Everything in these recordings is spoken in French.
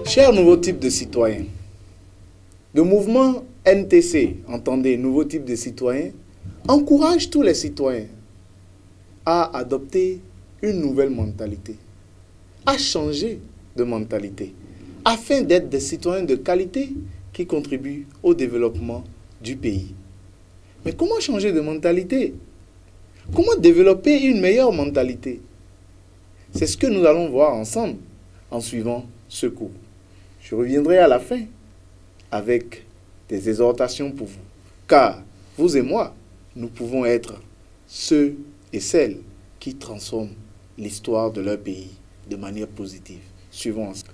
Chers nouveaux types de citoyens, le mouvement NTC, entendez, nouveau type de citoyens, encourage tous les citoyens à adopter une nouvelle mentalité, à changer de mentalité, afin d'être des citoyens de qualité qui contribuent au développement du pays. Mais comment changer de mentalité? Comment développer une meilleure mentalité? C'est ce que nous allons voir ensemble en suivant ce cours. Je reviendrai à la fin avec des exhortations pour vous. Car vous et moi, nous pouvons être ceux et celles qui transforment l'histoire de leur pays de manière positive. Suivons ensemble.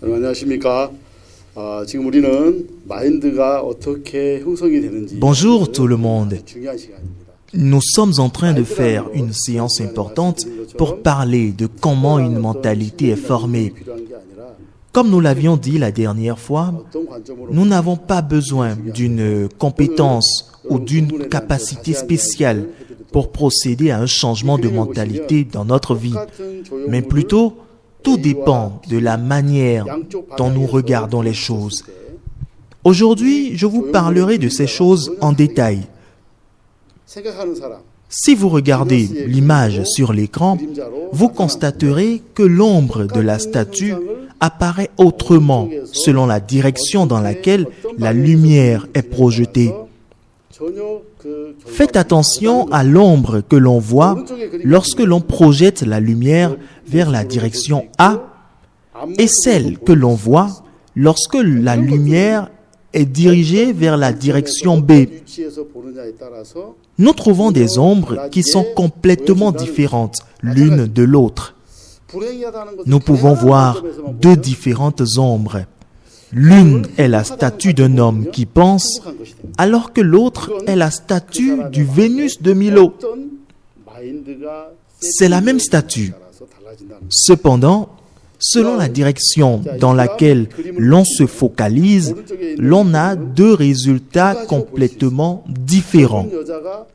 안녕하십니까. 지금 우리는 마인드가 어떻게 형성이 되는지 Bonjour tout le monde. 중요한 시간입니다. Nous sommes en train de faire une séance importante pour parler de comment une mentalité est formée. 필요한 게 아니라 Comme nous l'avions dit la dernière fois, 어떤 관점으로 nous n'avons pas besoin d'une compétence ou d'une capacité spéciale pour procéder à un changement de mentalité dans notre vie, mais plutôt tout dépend de la manière dont nous regardons les choses. Aujourd'hui, je vous parlerai de ces choses en détail. 생각하는 사람, Si vous regardez l'image sur l'écran, vous constaterez que l'ombre de la statue apparaît autrement selon la direction dans laquelle la lumière est projetée. 전혀 그 Faites attention à l'ombre que l'on voit lorsque l'on projette la lumière vers la direction A et celle que l'on voit lorsque la lumière est dirigée vers la direction B. 위치에서 보느냐에 따라서 Nous trouvons des ombres qui sont complètement différentes l'une de l'autre. 불행하다는 것은 Nous pouvons voir deux différentes ombres. L'une est la statue d'un homme qui pense, 행복한 것이 됩니다. alors que l'autre est la statue du Vénus de Milo. 어떤 마인드가 C'est la même statue. 따라서 달라진다는 Cependant, selon la direction dans laquelle l'on se focalise, l'on a deux résultats complètement différents. 거예요. 여자가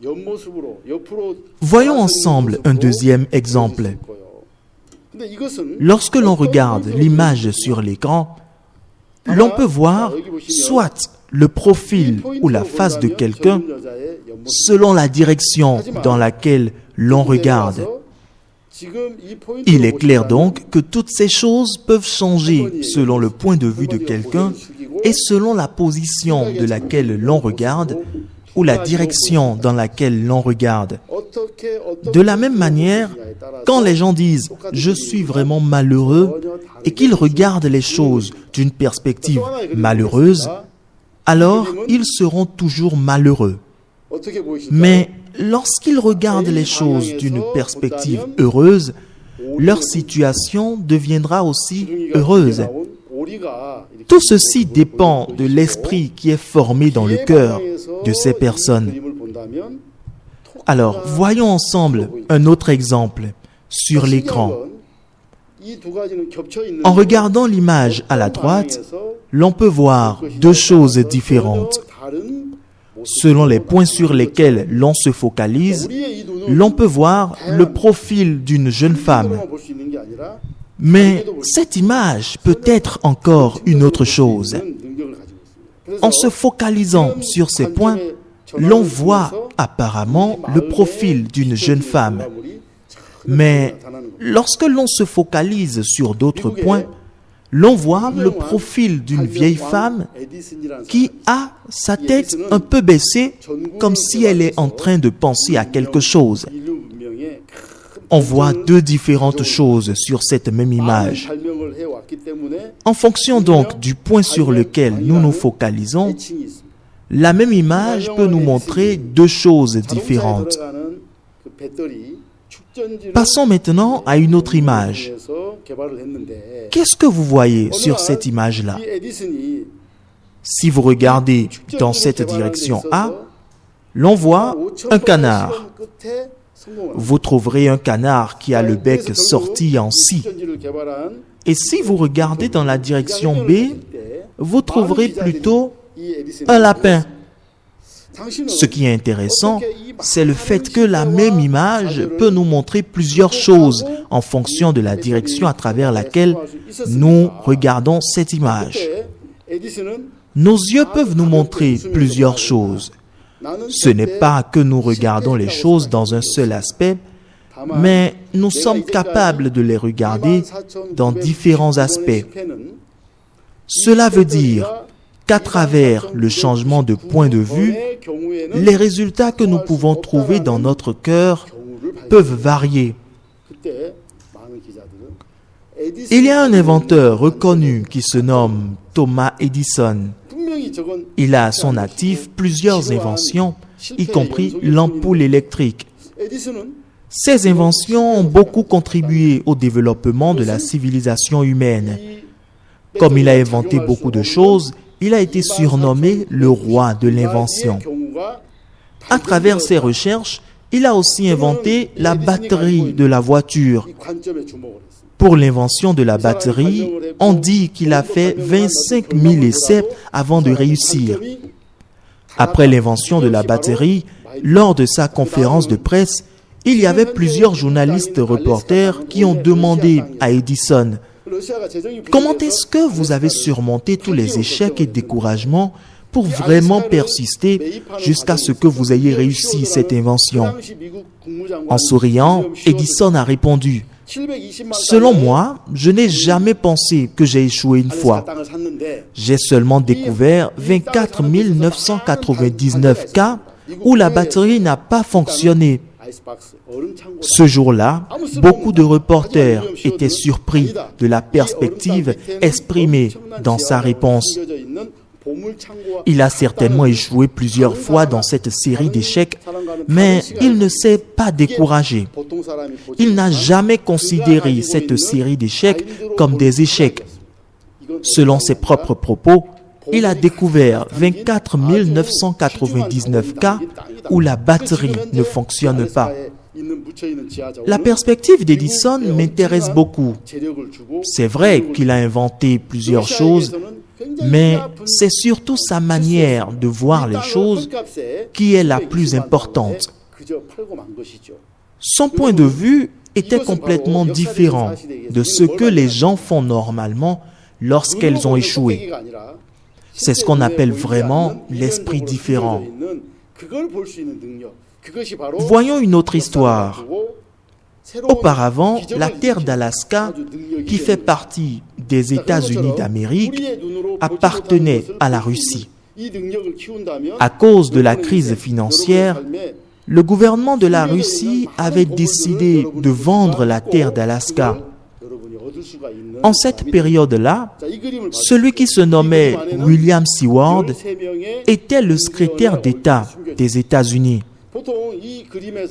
옆모습으로 옆으로 Voyons ensemble un deuxième exemple. 근데 이것은 Lorsque l'on regarde l'image sur l'écran, l'on peut voir soit le profil ou la face de quelqu'un 여자의 옆모습. selon la direction dans laquelle l'on regarde. 지금 이 포인트로 Il est clair 보시면 donc que toutes ces choses peuvent changer selon le point de vue de quelqu'un et selon la position de laquelle l'on regarde ou la direction dans laquelle l'on regarde. 어떻게 어떤 De la même manière, quand les gens disent « je suis vraiment malheureux » et qu'ils regardent les choses d'une perspective malheureuse, alors ils seront toujours malheureux. 어떻게 보이실까요? Mais lorsqu'ils regardent les choses d'une perspective heureuse, leur situation deviendra aussi heureuse. 나온 오리가 이렇게 Tout ceci dépend de l'esprit qui est formé dans le cœur de ces personnes. 그림을 본다면 Alors, voyons ensemble un autre exemple sur l'écran. 이 두 가지는 겹쳐 있는 En regardant l'image à la droite, l'on peut voir deux choses différentes. 다른 Selon les points sur lesquels l'on se focalise, 우리의 이 눈은 l'on peut voir le profil d'une jeune femme. 볼 수 있는 게 아니라 Mais cette image peut être encore une autre chose. 능력을 가지고 있습니다. En se focalisant sur ces points, l'on voit apparemment le profil d'une jeune femme. Mais lorsque l'on se focalise sur d'autres points, l'on voit le profil d'une vieille femme qui a sa tête un peu baissée, comme si elle est en train de penser à quelque chose. On voit deux différentes choses sur cette même image. En fonction donc du point sur lequel nous nous focalisons, la même image peut nous montrer deux choses différentes. Passons maintenant à une autre image. Qu'est-ce que vous voyez sur cette image-là? Si vous regardez dans cette direction A, l'on voit un canard. Vous trouverez un canard qui a le bec sorti en scie. Et si vous regardez dans la direction B, vous trouverez plutôt un lapin. Ce qui est intéressant, c'est le fait que la même image peut nous montrer plusieurs choses en fonction de la direction à travers laquelle nous regardons cette image. Nos yeux peuvent nous montrer plusieurs choses. Ce n'est pas que nous regardons les choses dans un seul aspect, mais nous sommes capables de les regarder dans différents aspects. Cela veut dire qu'à travers le changement de point de vue, les résultats que nous pouvons trouver dans notre cœur peuvent varier. Il y a un inventeur reconnu qui se nomme Thomas Edison. Il a à son actif plusieurs inventions, y compris l'ampoule électrique. Ces inventions ont beaucoup contribué au développement de la civilisation humaine. Comme il a inventé beaucoup de choses, il a été surnommé le roi de l'invention. À travers ses recherches, il a aussi inventé la batterie de la voiture. Pour l'invention de la batterie, on dit qu'il a fait 25 000 essais avant de réussir. Après l'invention de la batterie, lors de sa conférence de presse, il y avait plusieurs journalistes reporters qui ont demandé à Edison « Comment est-ce que vous avez surmonté tous les échecs et découragements pour vraiment persister jusqu'à ce que vous ayez réussi cette invention ?» En souriant, Edison a répondu « Selon moi, je n'ai jamais pensé que j'ai échoué une fois. J'ai seulement découvert 24 999 cas où la batterie n'a pas fonctionné. » Ce jour-là, beaucoup de reporters étaient surpris de la perspective exprimée dans sa réponse. Il a certainement échoué plusieurs fois dans cette série d'échecs, mais il ne s'est pas découragé. Il n'a jamais considéré cette série d'échecs comme des échecs. Selon ses propres propos, il a découvert 24 999 cas où la batterie ne fonctionne pas. La perspective d'Edison m'intéresse beaucoup. C'est vrai qu'il a inventé plusieurs choses, mais c'est surtout sa manière de voir les choses qui est la plus importante. Son point de vue était complètement différent de ce que les gens font normalement lorsqu'elles ont échoué. C'est ce qu'on appelle vraiment l'esprit différent. Voyons une autre histoire. Auparavant, la terre d'Alaska, qui fait partie des États-Unis d'Amérique, appartenait à la Russie. À cause de la crise financière, le gouvernement de la Russie avait décidé de vendre la terre d'Alaska. En cette période-là, celui qui se nommait William Seward était le secrétaire d'État des États-Unis.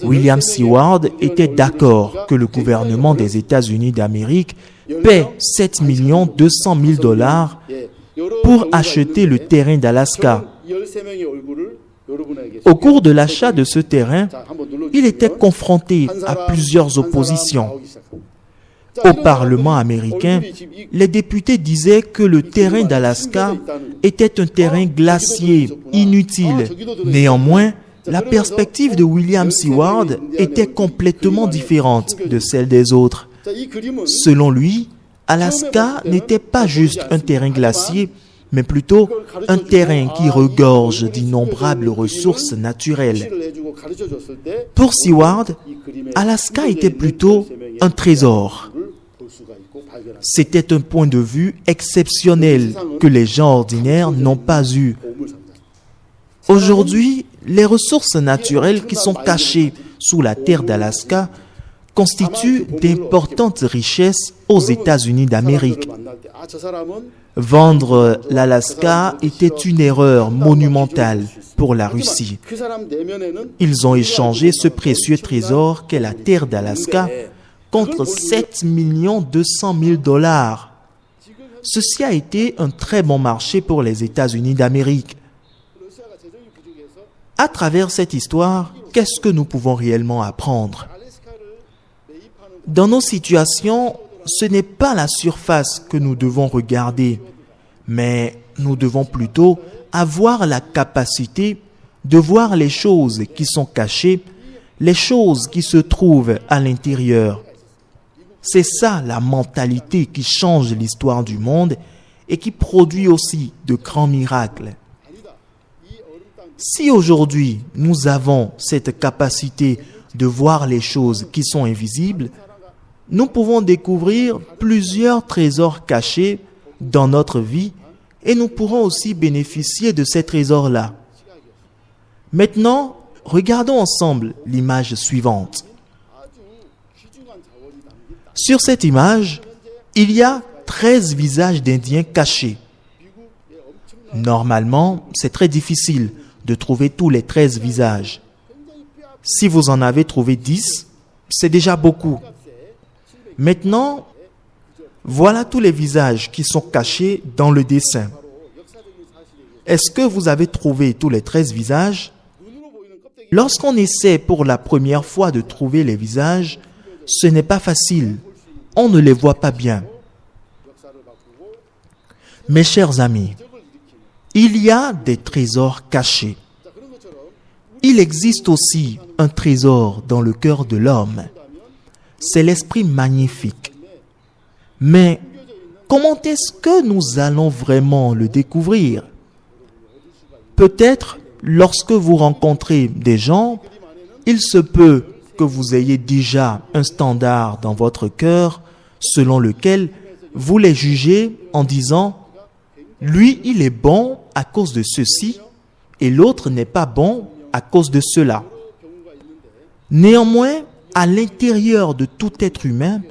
William Seward était d'accord que le gouvernement des États-Unis d'Amérique paie 7 200 000 $ pour acheter le terrain d'Alaska. Au cours de l'achat de ce terrain, il était confronté à plusieurs oppositions. Au Parlement américain, les députés disaient que le terrain d'Alaska était un terrain glacier, inutile. Néanmoins, la perspective de William Seward était complètement différente de celle des autres. Selon lui, Alaska n'était pas juste un terrain glacier, mais plutôt un terrain qui regorge d'innombrables ressources naturelles. Pour Seward, Alaska était plutôt un trésor. C'était un point de vue exceptionnel que les gens ordinaires n'ont pas eu. Aujourd'hui, les ressources naturelles qui sont cachées sous la terre d'Alaska constituent d'importantes richesses aux États-Unis d'Amérique. Vendre l'Alaska était une erreur monumentale pour la Russie. Ils ont échangé ce précieux trésor qu'est la terre d'Alaska contre 7 200 000 $. ceci a été un très bon marché pour les États-Unis d'Amérique. À travers cette histoire, qu'est-ce que nous pouvons réellement apprendre? Dans nos situations, ce n'est pas la surface que nous devons regarder, mais nous devons plutôt avoir la capacité de voir les choses qui sont cachées, les choses qui se trouvent à l'intérieur. C'est ça la mentalité qui change l'histoire du monde et qui produit aussi de grands miracles. Si aujourd'hui nous avons cette capacité de voir les choses qui sont invisibles, nous pouvons découvrir plusieurs trésors cachés dans notre vie et nous pourrons aussi bénéficier de ces trésors-là. Maintenant, regardons ensemble l'image suivante. Sur cette image, il y a 13 visages d'Indiens cachés. Normalement, c'est très difficile de trouver tous les 13 visages. Si vous en avez trouvé 10, c'est déjà beaucoup. Maintenant, voilà tous les visages qui sont cachés dans le dessin. Est-ce que vous avez trouvé tous les 13 visages? Lorsqu'on essaie pour la première fois de trouver les visages, ce n'est pas facile. On ne les voit pas bien. Mes chers amis, il y a des trésors cachés. Il existe aussi un trésor dans le cœur de l'homme. C'est l'esprit magnifique. Mais comment est-ce que nous allons vraiment le découvrir? Peut-être lorsque vous rencontrez des gens, il se peut que vous ayez déjà un standard dans votre cœur selon lequel vous les jugez en disant « lui, il est bon à cause de ceci et l'autre n'est pas bon à cause de cela ». Néanmoins, à l'intérieur de tout être humain,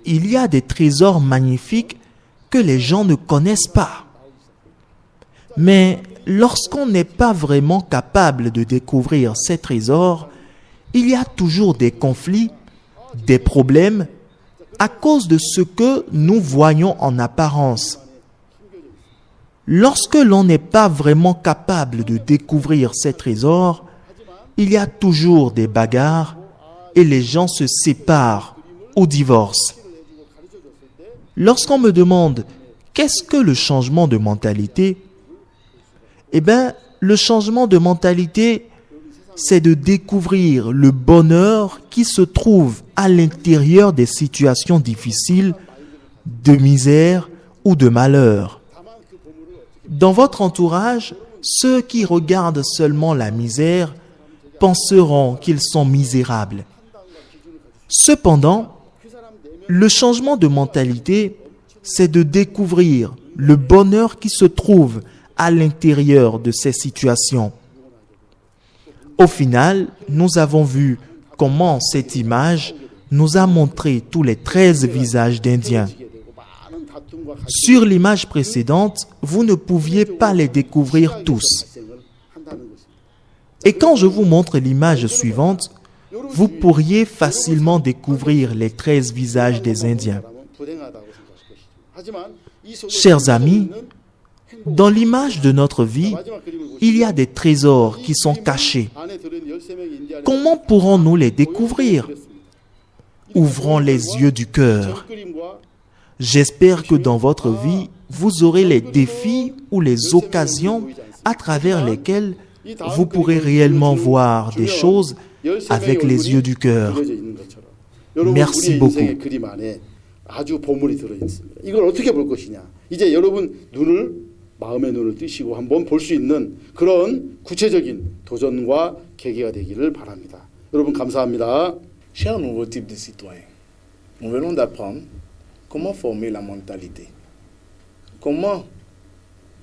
il y a des trésors magnifiques que les gens ne connaissent pas. Mais lorsqu'on n'est pas vraiment capable de découvrir ces trésors, il y a toujours des conflits, des problèmes, à cause de ce que nous voyons en apparence. Lorsque l'on n'est pas vraiment capable de découvrir ces trésors, il y a toujours des bagarres et les gens se séparent ou divorcent. Lorsqu'on me demande qu'est-ce que le changement de mentalité, eh bien, le changement de mentalité, c'est de découvrir le bonheur qui se trouve à l'intérieur des situations difficiles, de misère ou de malheur. Dans votre entourage, ceux qui regardent seulement la misère penseront qu'ils sont misérables. Cependant, le changement de mentalité, c'est de découvrir le bonheur qui se trouve à l'intérieur de ces situations. Au final, nous avons vu comment cette image nous a montré tous les 13 visages d'Indiens. Sur l'image précédente, vous ne pouviez pas les découvrir tous. Et quand je vous montre l'image suivante, vous pourriez facilement découvrir les 13 visages des Indiens. Chers amis, dans l'image de notre vie, il y a des trésors qui sont cachés. Comment pourrons-nous les découvrir? Ouvrons les yeux du cœur. J'espère que dans votre vie, vous aurez les défis ou les occasions à travers lesquelles vous pourrez réellement voir des choses avec les yeux du cœur. Merci beaucoup. 아주 보물이 들어있습니다. 이걸 어떻게 볼 것이냐. 이제 여러분 마음의 눈을 뜨시고 한번 볼 수 있는 그런 구체적인 도전과 계기가 되기를 바랍니다. 여러분 감사합니다. Cher nouveau type de citoyen, nous venons d'apprendre comment former la mentalité, comment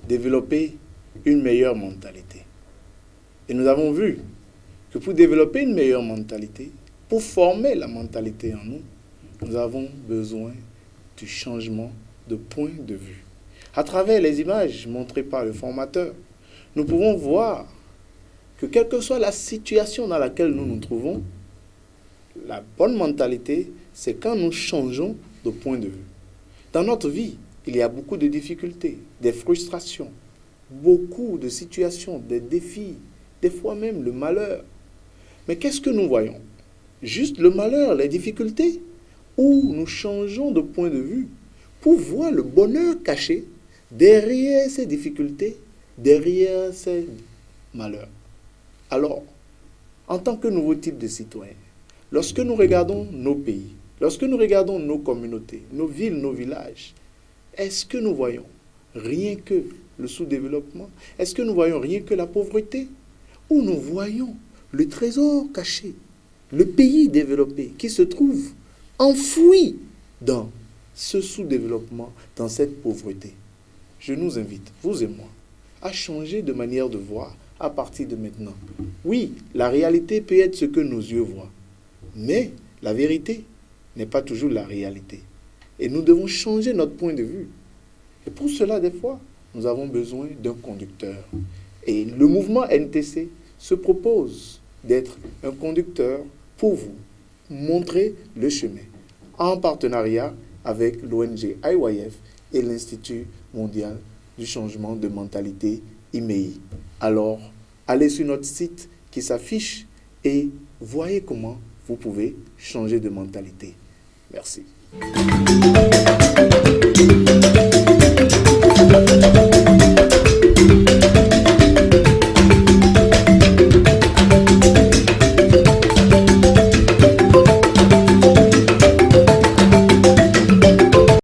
développer une meilleure mentalité. Et nous avons vu que pour développer une meilleure mentalité, pour former la mentalité en nous, nous avons besoin du changement de point de vue. À travers les images montrées par le formateur, nous pouvons voir que quelle que soit la situation dans laquelle nous nous trouvons, la bonne mentalité, c'est quand nous changeons de point de vue. Dans notre vie, il y a beaucoup de difficultés, des frustrations, beaucoup de situations, des défis, des fois même le malheur. Mais qu'est-ce que nous voyons? Juste le malheur, les difficultés? Ou nous changeons de point de vue pour voir le bonheur caché derrière ces difficultés, derrière ces malheurs? Alors, en tant que nouveau type de citoyen, lorsque nous regardons nos pays, lorsque nous regardons nos communautés, nos villes, nos villages, est-ce que nous voyons rien que le sous-développement? Est-ce que nous voyons rien que la pauvreté? Ou nous voyons le trésor caché, le pays développé qui se trouve enfoui dans ce sous-développement, dans cette pauvreté? Je nous invite, vous et moi, à changer de manière de voir à partir de maintenant. Oui, la réalité peut être ce que nos yeux voient, mais la vérité n'est pas toujours la réalité. Et nous devons changer notre point de vue. Et pour cela, des fois, nous avons besoin d'un conducteur. Et le mouvement NTC se propose d'être un conducteur pour vous montrer le chemin, en partenariat avec l'ONG IYF et l'Institut mondial du changement de mentalité IMEI. Alors, allez sur notre site qui s'affiche et voyez comment vous pouvez changer de mentalité. Merci.